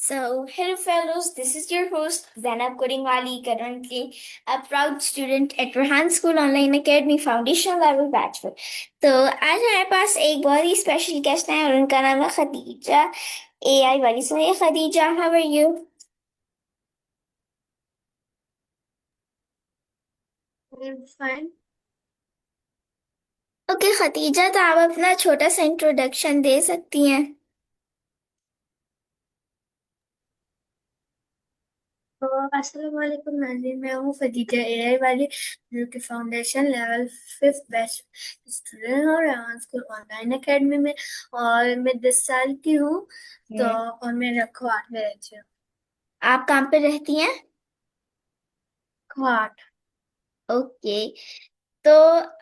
Hello fellows, this is your host Zainab Kodingwali, currently a proud student at Rahan School Online Academy Foundation Level Bachelor. तो आज हमारे पास एक बहुत ही special guest है और उनका नाम है खदीजा एआई वाली। सो ये Khadija, how are you? Fine. Okay Khadija, तो आप अपना छोटा सा इंट्रोडक्शन दे सकती हैं? तो अस्सलाम वालेकुम नाज़रीन, मैं हूँ खदीजा एआई वाली, जो कि foundation level fifth batch student हूँ रेहान स्कूल ऑनलाइन एकेडमी में। और मैं 10 साल की हूँ। तो हम्म। और मैं रखवाट में रहती हूँ। आप कहाँ पे रहती हैं? खवाट। ओके। तो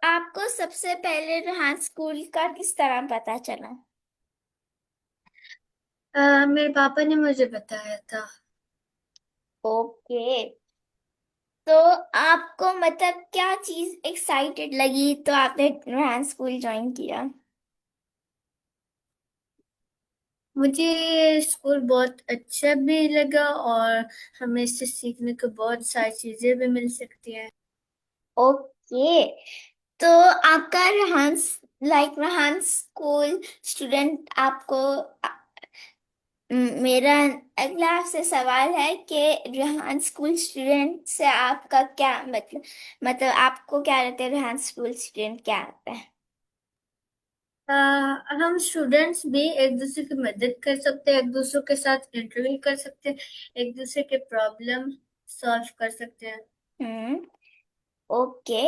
आपको सबसे पहले रेहान स्कूल का किस तरह पता चला? मेरे पापा ने मुझे बताया था। ओके। तो आपको मतलब क्या चीज एक्साइटेड लगी तो आपने रेहान स्कूल ज्वाइन किया? मुझे स्कूल बहुत अच्छा भी लगा, और हमें इससे सीखने को बहुत सारी चीजें भी मिल सकती हैं। ओके। तो आपका रेहान रेहान स्कूल स्टूडेंट आपको मेरा अगला आपसे सवाल है कि रेहान स्कूल स्टूडेंट से आपका क्या मतलब आपको क्या लगता है रेहान स्कूल स्टूडेंट क्या होता है? आ, हम स्टूडेंट्स भी एक दूसरे की मदद कर सकते हैं, एक दूसरे के साथ इंटरव्यू कर सकते हैं, एक दूसरे के प्रॉब्लम सॉल्व कर सकते हैं। हम्म। ओके।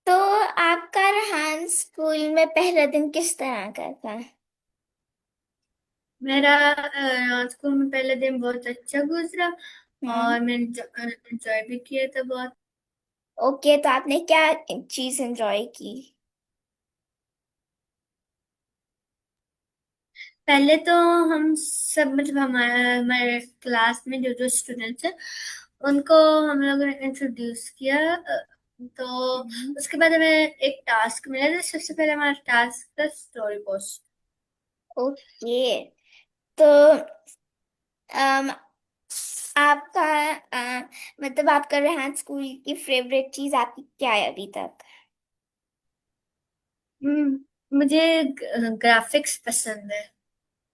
तो आपका रेहान स्कूल में पहला दिन किस तरह का था? मेरा स्कूल में पहले दिन बहुत अच्छा गुजरा, हम्म। और मैंने एंजॉय भी किया था बहुत। ओके, तो आपने क्या चीज एंजॉय की? पहले तो हम सब, मतलब हमारे हमारे क्लास में जो जो स्टूडेंट्स हैं, उनको हम लोगों ने इंट्रोड्यूस किया। तो हम्म। उसके बाद हमें एक टास्क मिला था। सबसे पहले हमारा टास्क था स्टोरी पोस्ट। ओके। तो अम, आपका मतलब आपका रेहान स्कूल की फेवरेट चीज आपकी क्या है अभी तक? मुझे ग्राफिक्स पसंद है।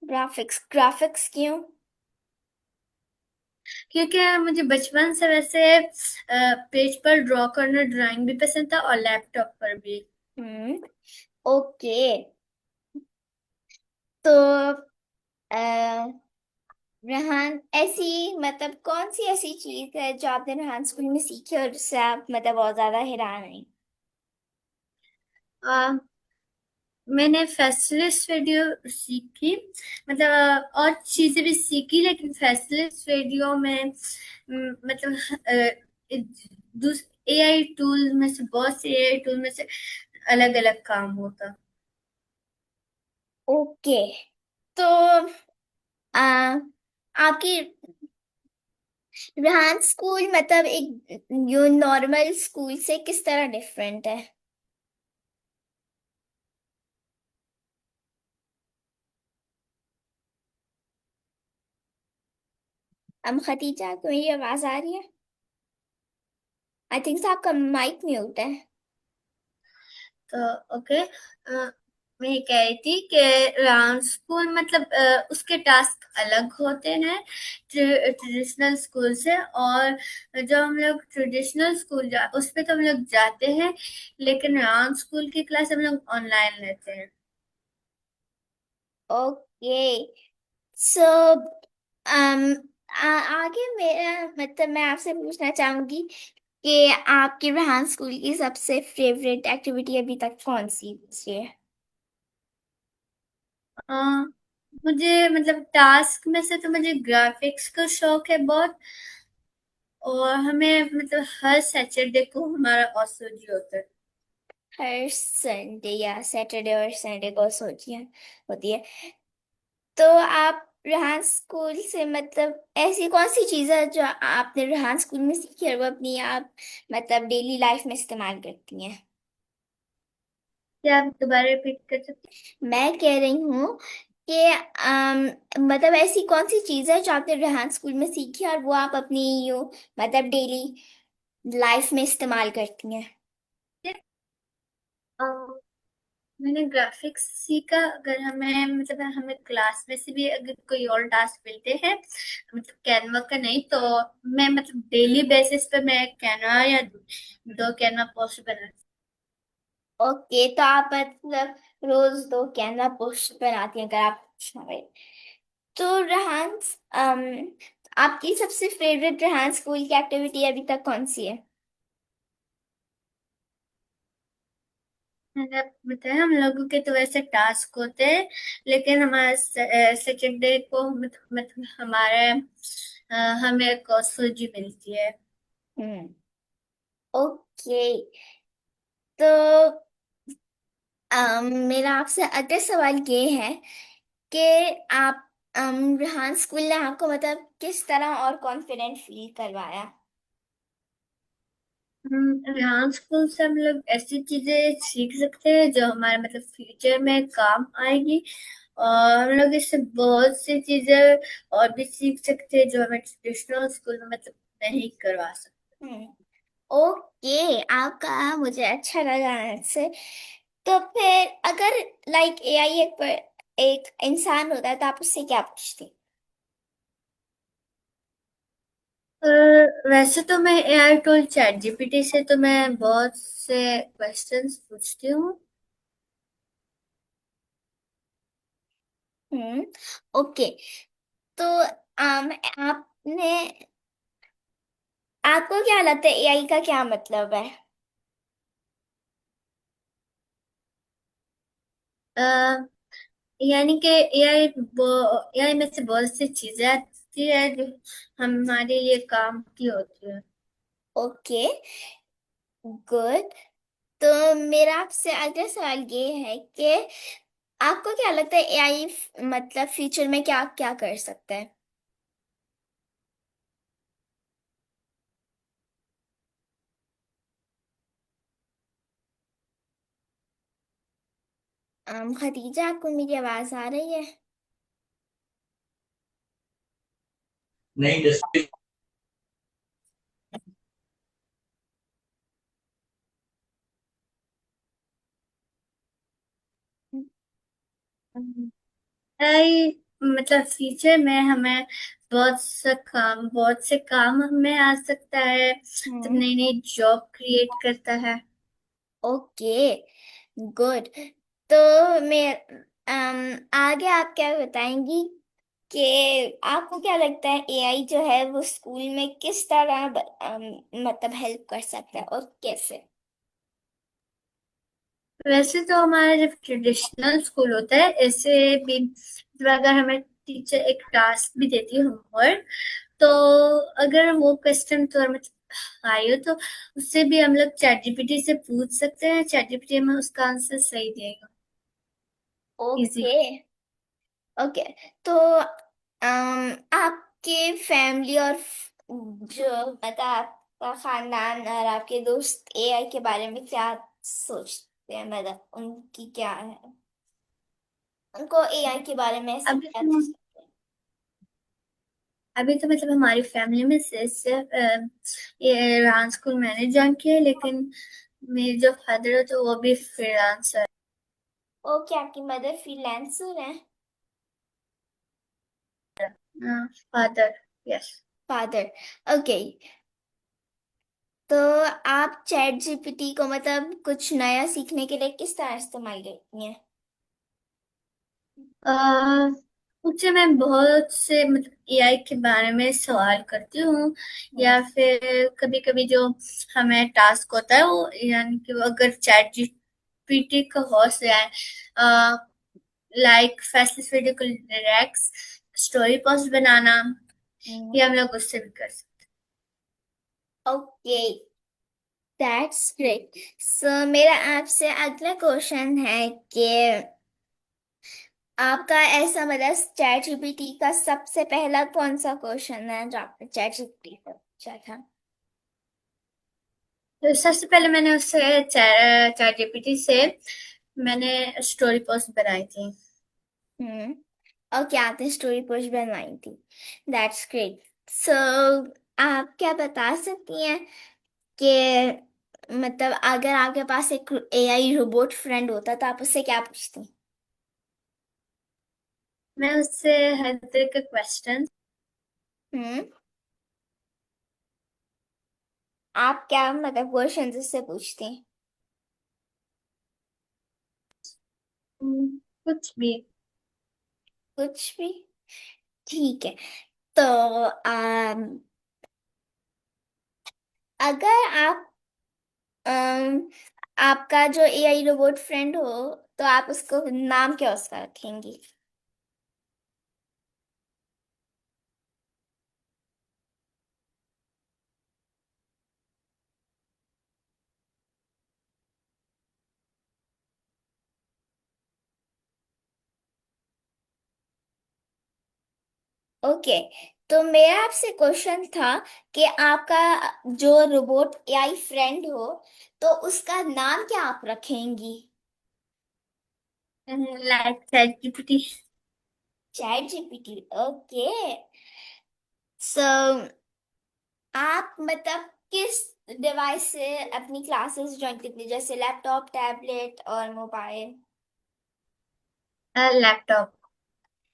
ग्राफिक्स, ग्राफिक्स क्यों? क्योंकि मुझे बचपन से वैसे पेज पर ड्रॉ करना, ड्राइंग भी पसंद था, और लैपटॉप पर भी। हम्म। ओके। तो रेहान ऐसी मतलब कौन सी ऐसी चीज है जो आपने रेहान स्कूल में सीखी और उससे आप मतलब बहुत ज्यादा हैरान हैं? अ, मैंने फेस्टिवल्स वीडियो सीखी, मतलब और चीजें भी सीखी, लेकिन फेस्टिवल्स वीडियो में मतलब एआई टूल में से, बहुत से एआई टूल में से अलग अलग काम होता। ओके। तो आ, आपकी रेहान स्कूल मतलब एक जो नॉर्मल स्कूल से किस तरह डिफरेंट है? खतीजा, को मेरी आवाज आ रही है? आई थिंक आपका माइक म्यूट है। तो ओके, मैं ये कह रही थी कि राउंड स्कूल मतलब उसके टास्क अलग होते हैं ट्रेडिशनल स्कूल से। और जो हम लोग ट्रेडिशनल स्कूल उस पे तो हम लोग जाते हैं, लेकिन राउंड स्कूल की क्लास हम लोग ऑनलाइन लेते हैं। ओके। सो आगे मेरा मतलब मैं आपसे पूछना चाहूंगी कि आपकी रेहान स्कूल की सबसे फेवरेट एक्टिविटी अभी तक कौन सी है? अ, मुझे मतलब टास्क में से तो मुझे ग्राफिक्स का शौक है बहुत। और हमें मतलब हर सैटरडे को हमारा ओसोजी होता है। हर संडे या सैटरडे और संडे को सोचिए होती है। तो आप रेहान स्कूल से मतलब ऐसी कौन सी चीज़ है जो आपने रेहान स्कूल में सीखी और वो अपनी आप मतलब डेली लाइफ में इस्तेमाल करती हैं? क्या आप दोबारा रिपीट कर सकते मैं कह रही हूँ कि मतलब ऐसी कौन सी चीज़ है जो आपने रेहान स्कूल में सीखी और वो आप अपनी यू मतलब डेली लाइफ में इस्तेमाल करती हैं। अ, मैंने ग्राफिक्स सीखा। अगर हमें मतलब हमें क्लास में से भी अगर कोई और टास्क मिलते हैं मतलब कैनवा का नहीं, तो मैं मतलब डेली बेसिस पे मैं कैनवा या दो कैनवा पोस्ट बना। ओके, तो आप मतलब रोज दो कैनवा पोस्ट बनाती हैं अगर आप पूछना। तो रेहान, आपकी सबसे फेवरेट रेहान स्कूल की एक्टिविटी अभी तक कौन सी है? मैंने आपको बताया हम लोगों के तो वैसे टास्क होते हैं, लेकिन हमारे सेकंड डे को मतलब हमारे हमें कौशल मिलती है। हम्म। ओके, तो मेरा आपसे अगला सवाल ये है कि आप रेहान स्कूल ने आपको मतलब किस तरह और कॉन्फिडेंट फील करवाया? यहाँ स्कूल से हम लोग ऐसी चीजें सीख सकते हैं जो हमारे मतलब फ्यूचर में काम आएगी, और हम लोग इससे बहुत सी चीजें और भी सीख सकते हैं जो हमें ट्रेडिशनल स्कूल में मतलब नहीं करवा सकते। हम्म। ओके, आपका मुझे अच्छा लगा आंसर। तो फिर अगर लाइक एआई एक इंसान होता है तो आप उससे क्या पूछते? वैसे तो मैं एआई टूल चैट जीपीटी से तो मैं बहुत से क्वेश्चंस पूछती हूँ। हम्म। ओके, तो आपने आपको क्या लगता है एआई का क्या मतलब है? अ, यानी कि एआई में से बहुत सी चीजें आती है जो हमारे लिए काम की होती है। Okay, good. तो मेरा आपसे अगला सवाल ये है कि आपको क्या लगता है एआई मतलब फ्यूचर में क्या क्या कर सकता है? खदीजा, आपको मेरी आवाज आ रही है? नहीं जैसे एआई मतलब फ्यूचर में हमें बहुत से काम हमें आ सकता है, तो हम्म। नई नई जॉब क्रिएट करता है। Okay, good. तो मैं आगे आप क्या बताएंगी कि आपको क्या लगता है एआई जो है वो स्कूल में किस तरह मतलब हेल्प कर सकता है और कैसे? वैसे तो हमारा जब ट्रेडिशनल स्कूल होता है ऐसे भी मतलब अगर हमें टीचर एक टास्क भी देती है होमवर्क, तो अगर वो क्वेश्चन तो मतलब आए हो तो उससे भी हम लोग चैट जीपीटी से पूछ सकते हैं, चैट जीपीटी में उसका आंसर सही देगा। इजी। ओके। ओके, तो आपके फैमिली और जो मतलब आपका खानदान और आपके दोस्त एआई के बारे में क्या सोचते हैं, मतलब उनकी क्या है, उनको एआई के बारे में ऐसा अभी क्या तो लगता है? अभी तो मतलब हमारी फैमिली में से सिर्फ ये डांस स्कूल मैंने ज्वाइन किया है, लेकिन मेरे जो फादर है तो वो भी फ्रीलांसर ओके, आपकी मदर फ्रीलांसर है? है। Father, yes. Father, okay. तो आप चैट जीपीटी को मतलब कुछ नया सीखने के लिए किस तरह इस्तेमाल करती हैं? अह मुझसे मैं बहुत से मतलब एआई के बारे में सवाल करती हूँ, हम्म। या फिर कभी कभी जो हमें टास्क होता है वो यानी कि वो अगर चैट जीपीटी का होस्ट है, लाइक फैसिलिटी वीडियो को रिलैक्स स्टोरी पोस्ट बनाना, ये हम लोग उससे भी कर सकते ओके, दैट्स ग्रेट। सो मेरा आपसे अगला क्वेश्चन है कि आपका ऐसा मतलब चैट जीपीटी का सबसे पहला कौन सा क्वेश्चन है जो आपने चैट जीपीटी से पूछा था? हैं। तो सबसे पहले मैंने उससे चैट जीपीटी से मैंने स्टोरी पोस्ट बनाई थी। हम्म। ओके, आपने स्टोरी पोस्ट बनवाई थी। That's great. सो आप क्या बता सकती हैं कि मतलब अगर आपके पास एक एआई रोबोट फ्रेंड होता तो आप उससे क्या पूछती? मैं उससे हर तरह के क्वेश्चन। हम्म। आप क्या मतलब क्वेश्चन उससे पूछती? कुछ भी। कुछ भी। ठीक है। तो अगर आप अम, आपका जो एआई रोबोट फ्रेंड हो तो आप उसको नाम क्या उसका रखेंगी? ओके। तो मेरा आपसे क्वेश्चन था कि आपका जो रोबोट एआई फ्रेंड हो तो उसका नाम क्या आप रखेंगी? Like chat GPT. Chat GPT. Okay. So आप मतलब किस डिवाइस से अपनी क्लासेस ज्वाइन करती हैं, जैसे लैपटॉप, टैबलेट और मोबाइल? लैपटॉप।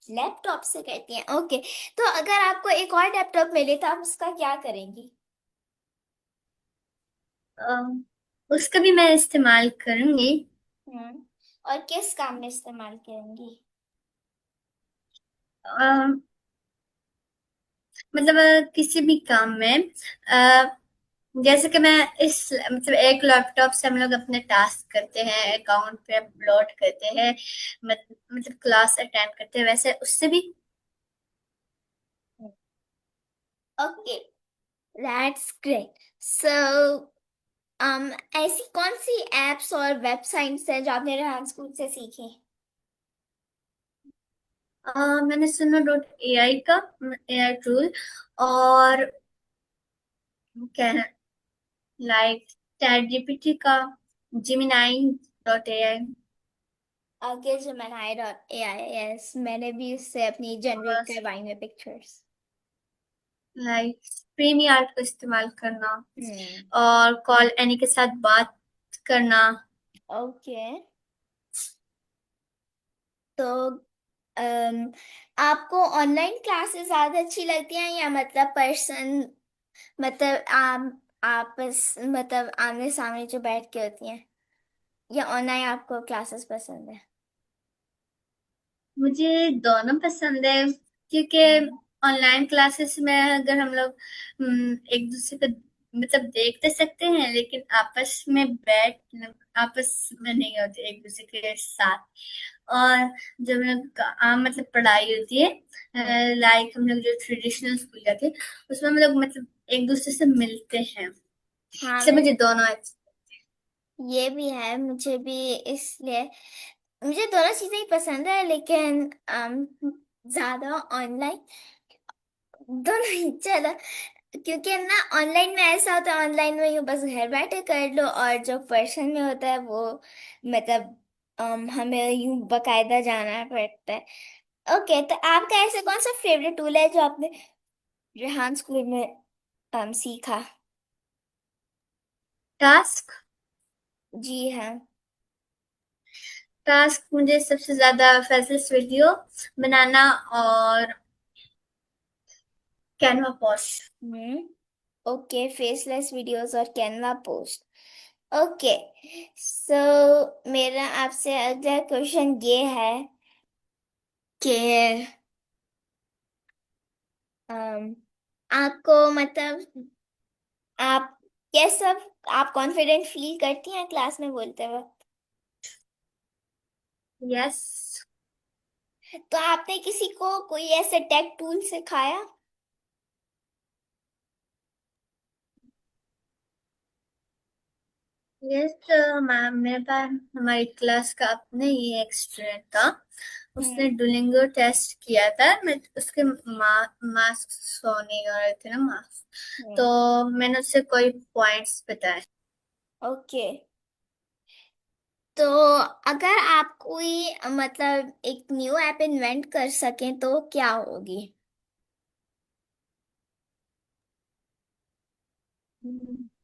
लैपटॉप से करती हैं, ओके। तो अगर आपको एक और लैपटॉप मिले तो आप उसका क्या करेंगी? उसका भी मैं इस्तेमाल करूंगी। हम्म। और किस काम में इस्तेमाल करेंगी? अ, मतलब किसी भी काम में। अ, जैसे कि मैं इस मतलब एक लैपटॉप से हम लोग अपने टास्क करते हैं, अकाउंट पे अपलोड करते हैं, मतलब क्लास अटेंड करते हैं, वैसे उससे भी। Okay, that's great. सो ऐसी कौन सी एप्स और वेबसाइट्स हैं जो आपने रेहान स्कूल से सीखी? मैंने सुनो डॉट एआई का एआई टूल, और क्या है, लाइक चैट जीपीटी का, जिमिनाई डॉट एआई, आगे Gemini.ai, यस मैंने भी उससे अपनी जनरेट और करवाई है पिक्चर्स। लाइक स्ट्रीमी आर्ट का इस्तेमाल करना, हम्म। और कॉल एनी के साथ बात करना। ओके। तो अम, आपको ऑनलाइन क्लासेस ज्यादा अच्छी लगती हैं या मतलब पर्सन, मतलब आपस मतलब आमने सामने जो बैठ के होती हैं, या ऑनलाइन आपको क्लासेस पसंद है? मुझे दोनों पसंद है, क्योंकि ऑनलाइन क्लासेस में अगर हम लोग एक दूसरे को मतलब देख तो सकते हैं, लेकिन आपस में बैठ आपस में नहीं होते एक दूसरे के साथ। और जब हम लोग आम मतलब पढ़ाई होती हम्म। है, लाइक हम लोग जो ट्रेडिशनल स्कूल जाते हैं, उसमें हम लोग मतलब एक दूसरे से मिलते हैं। हाँ, इसलिए मैं मुझे दोनों अच्छे। ये भी है, मुझे भी इसलिए मुझे दोनों चीजें ही पसंद है, लेकिन ज्यादा ऑनलाइन दोनों ही चला, क्योंकि ना ऑनलाइन में ऐसा होता है, ऑनलाइन में यूँ बस घर बैठे कर लो, और जो पर्सन में होता है वो मतलब हमें यूं बकायदा जाना पड़ता है। ओके, तो आपका ऐसे कौन सा फेवरेट टूल है जो आपने रेहान स्कूल में सीखा? टास्क। जी हाँ। टास्क मुझे सबसे ज्यादा फेसलेस वीडियो बनाना, और कैनवा पोस्ट। हम्म। ओके, फेसलेस वीडियोस और कैनवा पोस्ट। ओके। सो मेरा आपसे अगला क्वेश्चन ये है कि अम, आपको मतलब आप कैसा, आप कॉन्फिडेंट फील करती हैं क्लास में बोलते वक्त? यस। तो आपने किसी को कोई ऐसे टेक टूल सिखाया? यस, मैम मेरे पास हमारी क्लास का अपने ही एक स्टूडेंट था। उसने हम्म। डुलिंगो टेस्ट किया था, मैं उसके मार्क्स शो नहीं हो रहे थे ना, मार्क्स। हम्म। तो मैंने उससे कोई पॉइंट्स बताए। ओके। तो अगर आप कोई मतलब एक न्यू ऐप इन्वेंट कर सकें तो क्या होगी?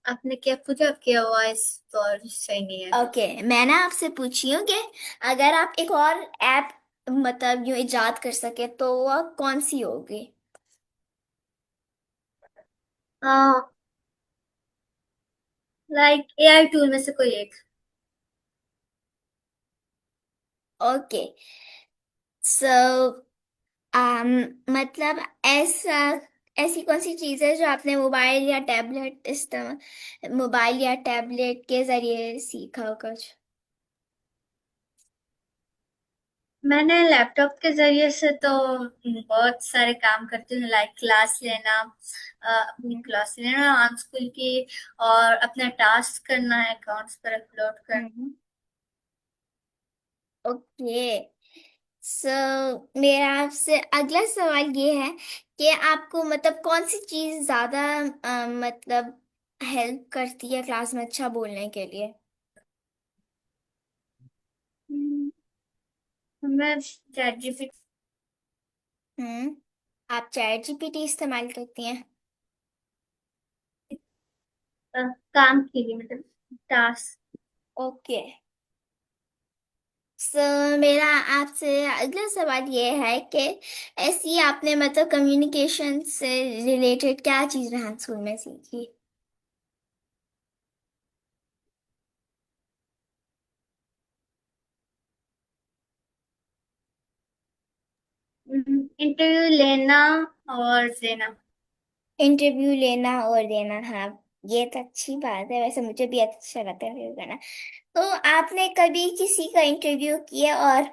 आपने क्या पूछा? आपकी आवाज तो और सही नहीं है। ओके, मैं ना आपसे पूछी हूँ कि अगर आप एक और ऐप मतलब यूं इजाद कर सके तो वह कौन सी होगी? हाँ, लाइक एआई टूल में से कोई एक। ओके, सो मतलब ऐसा ऐसी कौन सी चीज़ है जो आपने मोबाइल या टैबलेट के जरिए सीखा हो कुछ? मैंने लैपटॉप के जरिए से तो बहुत सारे काम करती हूँ, लाइक क्लास लेना, अपनी क्लास लेना ऑन स्कूल की, और अपना टास्क करना है अकाउंट्स पर अपलोड करना। हम्म। ओके, सो मेरा आपसे अगला सवाल ये है कि आपको मतलब कौन सी चीज़ ज़्यादा मतलब हेल्प करती है क्लास में अच्छा बोलने के लिए? हम्म, मैं चैट जीपीटी हम्म। आप चैट जीपीटी इस्तेमाल करती हैं? काम के लिए, मतलब टास्क। ओके, सो मेरा आपसे अगला सवाल ये है कि ऐसी आपने मतलब कम्युनिकेशन से रिलेटेड क्या चीज़ रहा स्कूल में सीखी? इंटरव्यू लेना और देना। इंटरव्यू लेना और देना, हाँ, ये तो अच्छी बात है, वैसे मुझे भी अच्छा लगता है इंटरव्यू करना। तो आपने कभी किसी का इंटरव्यू किया और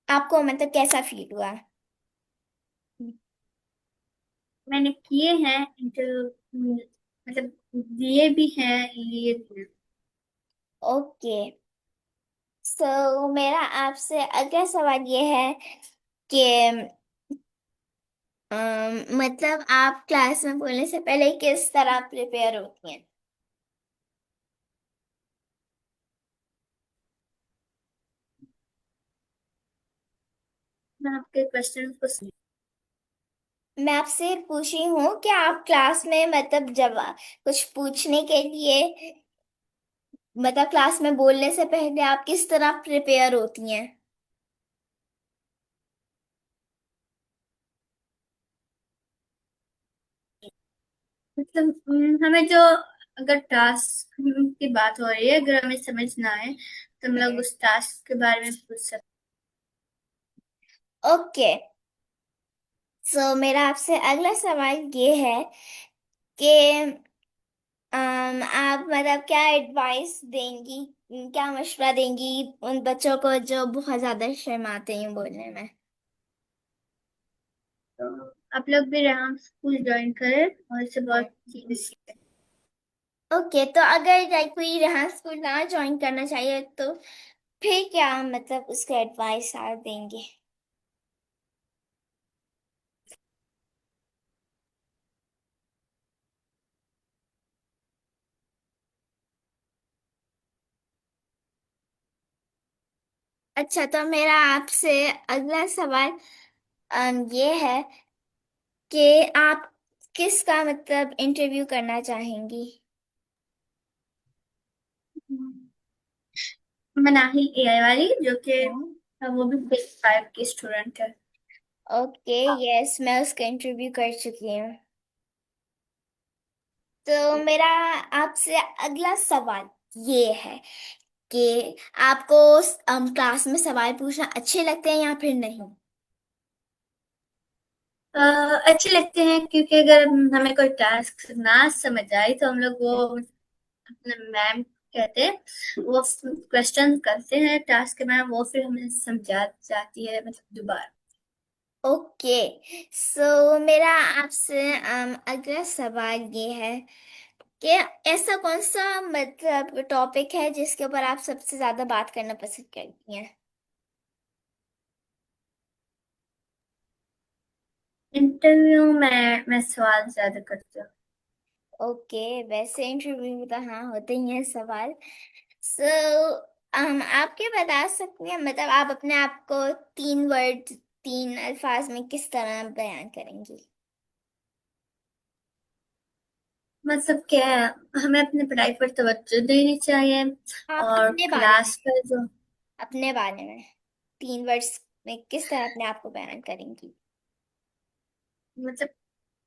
आपको मतलब कैसा फील हुआ? मैंने किए हैं इंटरव्यू, मतलब दिए भी हैं, लिए भी हैं। ओके, सो मेरा आपसे अगला सवाल ये है कि मतलब आप क्लास में बोलने से पहले किस तरह प्रिपेयर होती हैं? मैं आपके क्वेश्चन को मैं आपसे पूछी हूँ कि आप क्लास में मतलब जब कुछ पूछने के लिए मतलब क्लास में बोलने से पहले आप किस तरह प्रिपेयर होती हैं? मतलब हमें जो, अगर टास्क की बात हो रही है, अगर हमें समझ ना आए तो हम लोग हम्म। उस टास्क के बारे में पूछ सकते ओके, सो मेरा आपसे अगला सवाल ये है कि आप मतलब क्या एडवाइस देंगी, क्या मशवरा देंगी उन बच्चों को जो बहुत ज्यादा शर्माते हैं बोलने में? हैं। तो आप लोग भी राम स्कूल ज्वाइन करें और इससे बहुत चीजें सीखें। ओके, तो अगर लाइक कोई यहाँ स्कूल ना ज्वाइन करना चाहिए तो फिर क्या मतलब उसको एडवाइस आप देंगे? अच्छा, तो मेरा आपसे अगला सवाल ये है कि आप किसका मतलब इंटरव्यू करना चाहेंगी? मनाही एआई वाली, जो कि हम्म। वो भी बेस 5 की स्टूडेंट है। ओके, यस, मैं उसका इंटरव्यू कर चुकी हूँ। तो मेरा आपसे अगला सवाल ये है कि आपको क्लास में सवाल पूछना अच्छे लगते हैं या फिर नहीं? अच्छे लगते हैं, क्योंकि अगर हमें कोई टास्क ना समझ आए तो हम लोग वो अपने मैम कहते हैं, वो क्वेश्चन करते हैं टास्क के मैम, वो फिर हमें समझा जाती है, मतलब दोबारा। ओके, सो मेरा आपसे अगला सवाल ये है कि ऐसा कौन सा मतलब टॉपिक है जिसके ऊपर आप सबसे ज्यादा बात करना पसंद करती हैं? इंटरव्यू में मैं सवाल ज्यादा करती हूँ। ओके, वैसे इंटरव्यू में तो हाँ होते ही हैं सवाल। सो आप क्या बता सकते हैं, मतलब आप अपने आप को 3 वर्ड, 3 अल्फाज में किस तरह बयान करेंगी? मतलब क्या है, हमें अपनी पढ़ाई पर तवज्जो देनी चाहिए। आप और अपने बारे में, क्लास पर जो, अपने बारे में 3 वर्ड्स में किस तरह अपने आप को बयान करेंगी? मतलब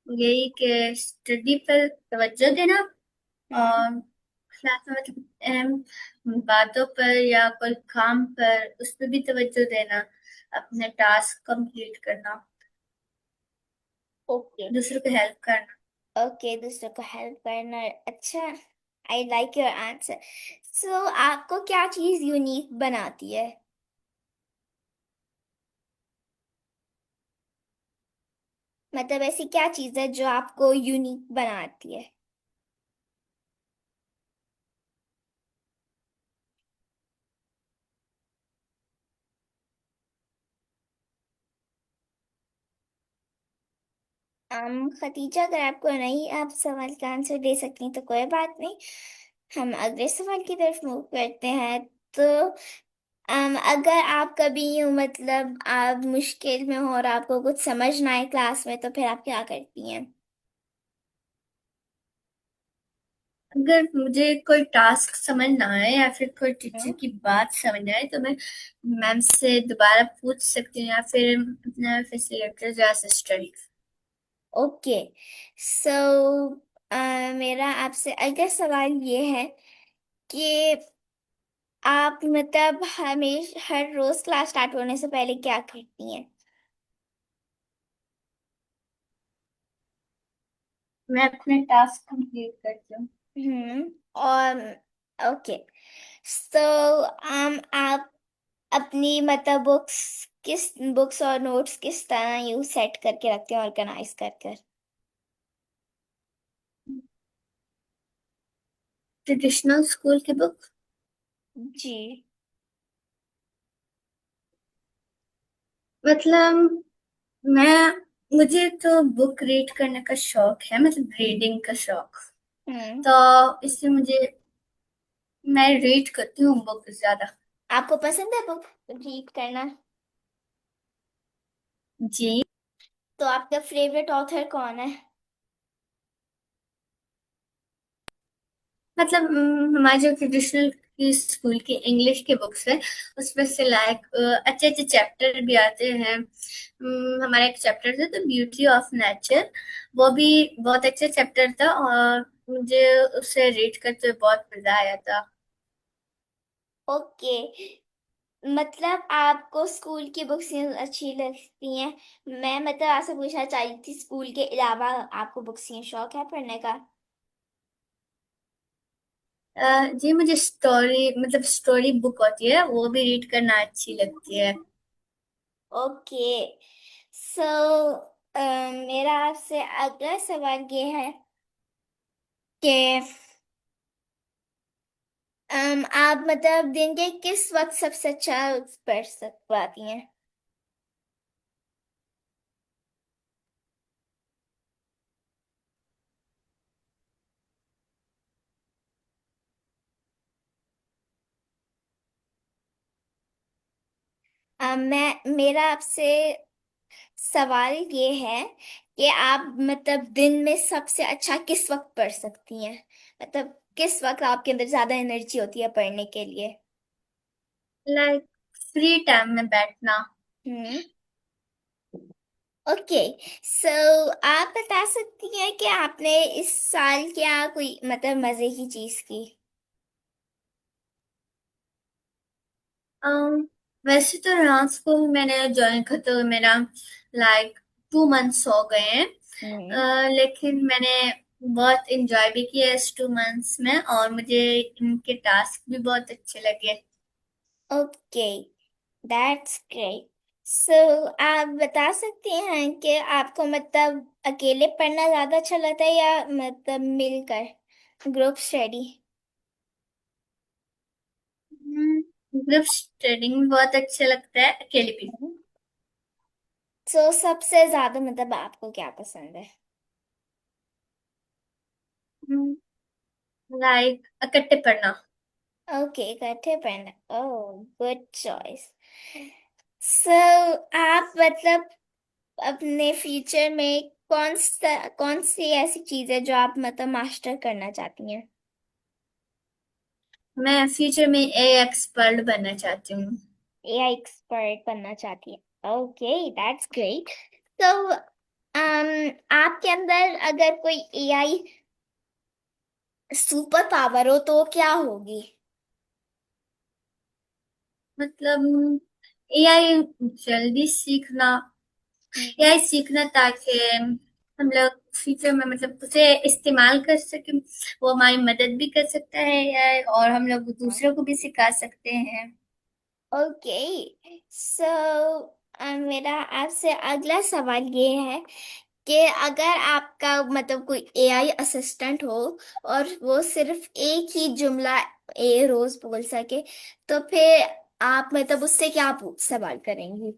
यही कि स्टडी पर तवज्जो देना, हम्म। और क्लास में मतलब अहम बातों पर या कोई काम पर उस पर भी तवज्जो देना, अपने टास्क कंप्लीट करना, ओके। दूसरों को हेल्प करना। ओके, दूसरों को हेल्प करना। अच्छा, आई लाइक योर आंसर। सो आपको क्या चीज यूनिक बनाती है? मतलब ऐसी क्या चीज है जो आपको यूनिक बनाती है? खतीजा, अगर आपको नहीं आप सवाल का आंसर दे सकती तो कोई बात नहीं, हम अगले सवाल की तरफ मूव करते हैं। तो अगर आप कभी यूं मतलब आप मुश्किल में हो और आपको कुछ समझ ना आए क्लास में, तो फिर आप क्या करती हैं? अगर मुझे कोई टास्क समझ ना आए या फिर कोई टीचर हम्म। की बात समझ ना आए, तो मैं मैम से दोबारा पूछ सकती हूँ या फिर अपना फैसिलिटेटर या असिस्टेंट। ओके। सो मेरा आपसे अगला सवाल ये है कि आप मतलब हर रोज क्लास स्टार्ट होने से पहले क्या करती हैं? मैं अपने टास्क कंप्लीट करती हूँ। और ओके। सो आप अपनी मतलब बुक्स और नोट्स किस तरह यू सेट करके रखते हैं, ऑर्गेनाइज कर कर? ट्रेडिशनल स्कूल की बुक। जी। मतलब मैं मुझे तो बुक रीड करने का शौक है, मतलब रीडिंग का शौक। हम्म। तो इससे मुझे, मैं रीड करती हूँ बुक ज्यादा। आपको पसंद है बुक रीड करना? जी। तो आपका फेवरेट ऑथर कौन है? मतलब हमारे जो ट्रेडिशनल की स्कूल की इंग्लिश की बुक्स है, उसमें से लाइक अच्छे अच्छे चैप्टर भी आते हैं। हमारा एक चैप्टर था द ब्यूटी ऑफ नेचर, वो भी बहुत अच्छा चैप्टर था, और मुझे उसे रीड करते हुए बहुत मजा आया था। ओके, मतलब आपको स्कूल की बुक्स अच्छी लगती हैं। मैं मतलब आपसे पूछना चाहती थी, स्कूल के अलावा आपको बुक्स की शौक है पढ़ने का? जी, मुझे स्टोरी मतलब स्टोरी बुक होती है वो भी रीड करना अच्छी लगती है। ओके। सो मेरा आपसे अगला सवाल ये है कि आप मतलब दिन के किस वक्त सबसे अच्छा पढ़ सक पाती हैं? मेरा आपसे सवाल ये है कि आप मतलब दिन में सबसे अच्छा किस वक्त पढ़ सकती हैं? मतलब किस वक्त आपके अंदर ज्यादा एनर्जी होती है पढ़ने के लिए? लाइक फ्री टाइम में बैठना। हम्म। ओके। सो आप बता सकती हैं कि आपने इस साल क्या कोई मतलब मजे की चीज की? um, वैसे तो डांस को मैंने ज्वाइन करते हुए मेरा लाइक 2 मंथ्स हो गए हैं। हम्म। लेकिन मैंने बहुत इंजॉय भी किया इस 2 मंथ्स में, और मुझे इनके टास्क भी बहुत अच्छे लगे। Okay, that's great. सो आप बता सकते हैं कि आपको मतलब अकेले पढ़ना ज्यादा अच्छा लगता है या मतलब मिलकर ग्रुप स्टडी? ग्रुप स्टडी में बहुत अच्छा लगता है, अकेले भी। सो सबसे ज्यादा मतलब आपको क्या पसंद है? लाइक इकट्ठे पढ़ना। ओके, इकट्ठे पढ़ना। ओह, गुड चॉइस। सो आप मतलब अपने फ्यूचर में कौन सी ऐसी चीज है जो आप मतलब मास्टर करना चाहती हैं? मैं फ्यूचर में ए एक्सपर्ट बनना चाहती हूँ। एआई एक्सपर्ट बनना चाहती हैं? Okay, that's great. तो आपके अंदर अगर कोई एआई सुपर पावर हो तो क्या होगी? मतलब एआई जल्दी सीखना, एआई सीखना ताकि हम लोग फ्यूचर में मतलब उसे इस्तेमाल कर सकें। वो हमारी मदद भी कर सकता है एआई, और हम लोग दूसरों को भी सिखा सकते हैं। ओके, सो मेरा आपसे अगला सवाल ये है कि अगर आपका मतलब कोई एआई असिस्टेंट हो और वो सिर्फ एक ही जुमला रोज बोल सके, तो फिर आप मतलब उससे क्या पूछ सवाल करेंगी?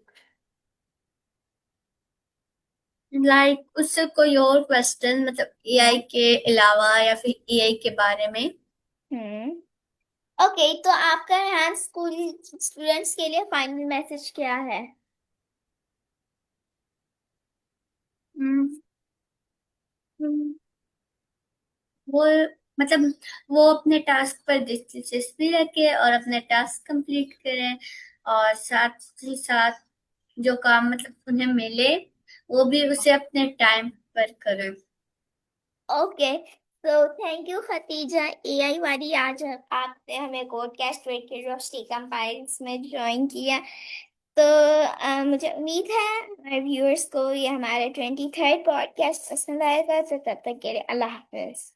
लाइक उससे कोई और क्वेश्चन, मतलब एआई के अलावा या फिर एआई के बारे में। हम्म। ओके, तो आपका यहाँ स्कूल स्टूडेंट्स के लिए फाइनल मैसेज क्या है? हम्म, हम्म, वो मतलब वो अपने टास्क पर दिलचस्पी रखे और अपने टास्क कंप्लीट करें, और साथ ही साथ जो काम मतलब उन्हें मिले वो भी उसे अपने टाइम पर करें। ओके, तो थैंक यू खतीजा, एआई वाली। आज आपने हमें पॉडकास्ट क्यूरियोसिटी कंपाइल्स में ज्वाइन किया। तो मुझे उम्मीद है हमारे व्यूअर्स को ये हमारे 23rd पॉडकास्ट पसंद आएगा। तो तब तक के लिए अल्लाह हाफिज।